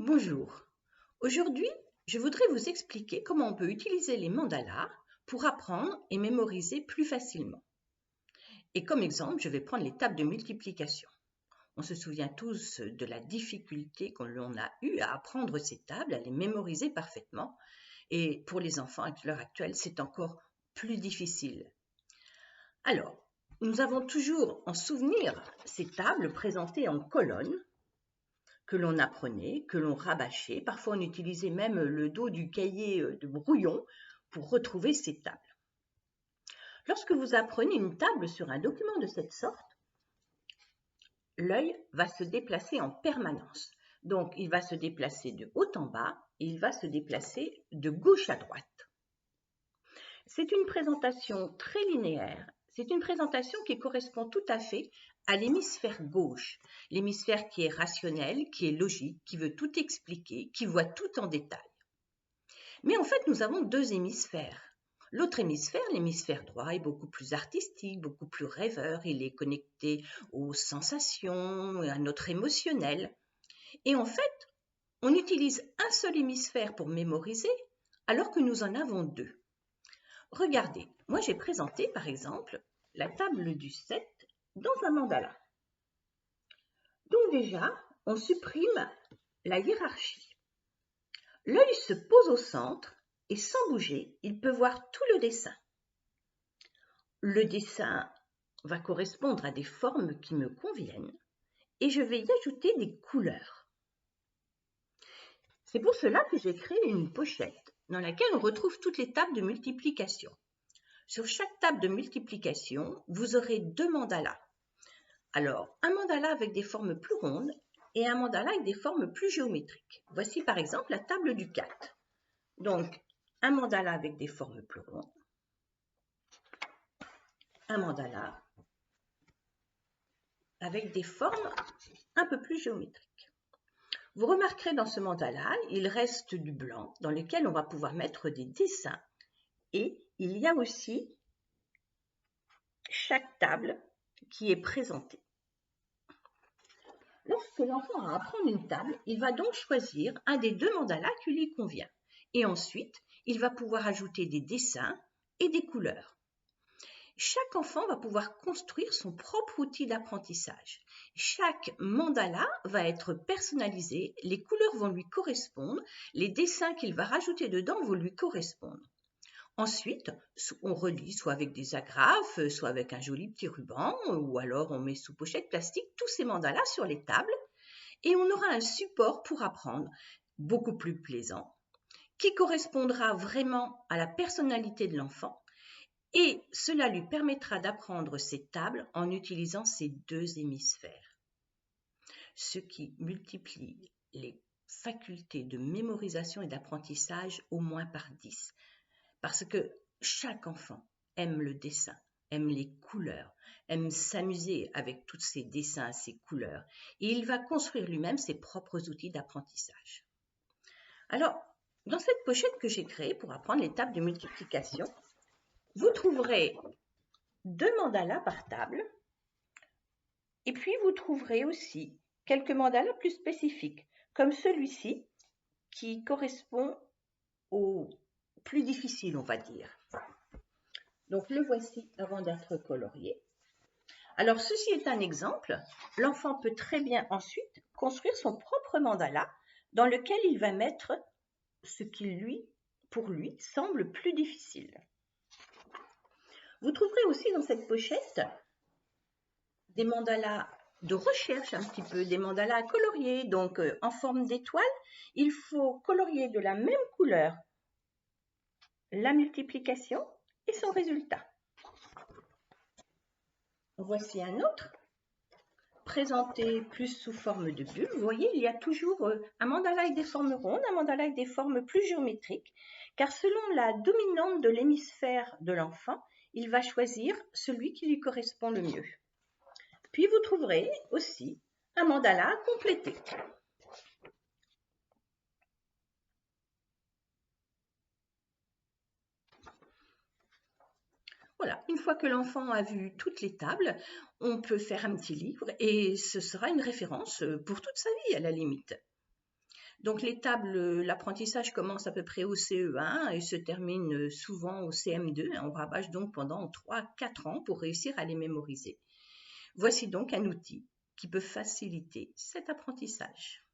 Bonjour. Aujourd'hui, je voudrais vous expliquer comment on peut utiliser les mandalas pour apprendre et mémoriser plus facilement. Et comme exemple, je vais prendre les tables de multiplication. On se souvient tous de la difficulté qu'on a eue à apprendre ces tables, à les mémoriser parfaitement. Et pour les enfants à l'heure actuelle, c'est encore plus difficile. Alors, nous avons toujours en souvenir ces tables présentées en colonnes que l'on apprenait, que l'on rabâchait. Parfois, on utilisait même le dos du cahier de brouillon pour retrouver ces tables. Lorsque vous apprenez une table sur un document de cette sorte, l'œil va se déplacer en permanence. Donc, il va se déplacer de haut en bas et il va se déplacer de gauche à droite. C'est une présentation très linéaire. C'est une présentation qui correspond tout à fait à l'hémisphère gauche, l'hémisphère qui est rationnel, qui est logique, qui veut tout expliquer, qui voit tout en détail. Mais en fait, nous avons deux hémisphères. L'autre hémisphère, l'hémisphère droit, est beaucoup plus artistique, beaucoup plus rêveur. Il est connecté aux sensations, à notre émotionnel. Et en fait, on utilise un seul hémisphère pour mémoriser, alors que nous en avons deux. Regardez, moi j'ai présenté par exemple la table du 7 dans un mandala. Donc déjà, on supprime la hiérarchie. L'œil se pose au centre et sans bouger, il peut voir tout le dessin. Le dessin va correspondre à des formes qui me conviennent et je vais y ajouter des couleurs. C'est pour cela que j'ai créé une pochette dans laquelle on retrouve toutes les tables de multiplication. Sur chaque table de multiplication, vous aurez deux mandalas. Alors, un mandala avec des formes plus rondes et un mandala avec des formes plus géométriques. Voici par exemple la table du 4. Donc, un mandala avec des formes plus rondes, un mandala avec des formes un peu plus géométriques. Vous remarquerez dans ce mandala, il reste du blanc dans lequel on va pouvoir mettre des dessins et il y a aussi chaque table qui est présentée. Lorsque l'enfant va apprendre une table, il va donc choisir un des deux mandalas qui lui convient. Et ensuite, il va pouvoir ajouter des dessins et des couleurs. Chaque enfant va pouvoir construire son propre outil d'apprentissage. Chaque mandala va être personnalisé, les couleurs vont lui correspondre, les dessins qu'il va rajouter dedans vont lui correspondre. Ensuite, on relie soit avec des agrafes, soit avec un joli petit ruban, ou alors on met sous pochette plastique tous ces mandalas sur les tables et on aura un support pour apprendre beaucoup plus plaisant, qui correspondra vraiment à la personnalité de l'enfant et cela lui permettra d'apprendre ces tables en utilisant ces deux hémisphères, ce qui multiplie les facultés de mémorisation et d'apprentissage au moins par 10. Parce que chaque enfant aime le dessin, aime les couleurs, aime s'amuser avec tous ces dessins, ces couleurs. Et il va construire lui-même ses propres outils d'apprentissage. Alors, dans cette pochette que j'ai créée pour apprendre les tables de multiplication, vous trouverez deux mandalas par table. Et puis, vous trouverez aussi quelques mandalas plus spécifiques, comme celui-ci, qui correspond au plus difficile, on va dire. Donc, le voici avant d'être colorié. Alors, ceci est un exemple. L'enfant peut très bien ensuite construire son propre mandala dans lequel il va mettre ce qui, pour lui, semble plus difficile. Vous trouverez aussi dans cette pochette des mandalas de recherche un petit peu, des mandalas à colorier. Donc, en forme d'étoile, il faut colorier de la même couleur la multiplication et son résultat. Voici un autre, présenté plus sous forme de bulle. Vous voyez, il y a toujours un mandala avec des formes rondes, un mandala avec des formes plus géométriques, car selon la dominante de l'hémisphère de l'enfant, il va choisir celui qui lui correspond le mieux. Puis vous trouverez aussi un mandala complété. Voilà, une fois que l'enfant a vu toutes les tables, on peut faire un petit livre et ce sera une référence pour toute sa vie à la limite. Donc les tables, l'apprentissage commence à peu près au CE1 et se termine souvent au CM2. On rabâche donc pendant 3-4 ans pour réussir à les mémoriser. Voici donc un outil qui peut faciliter cet apprentissage.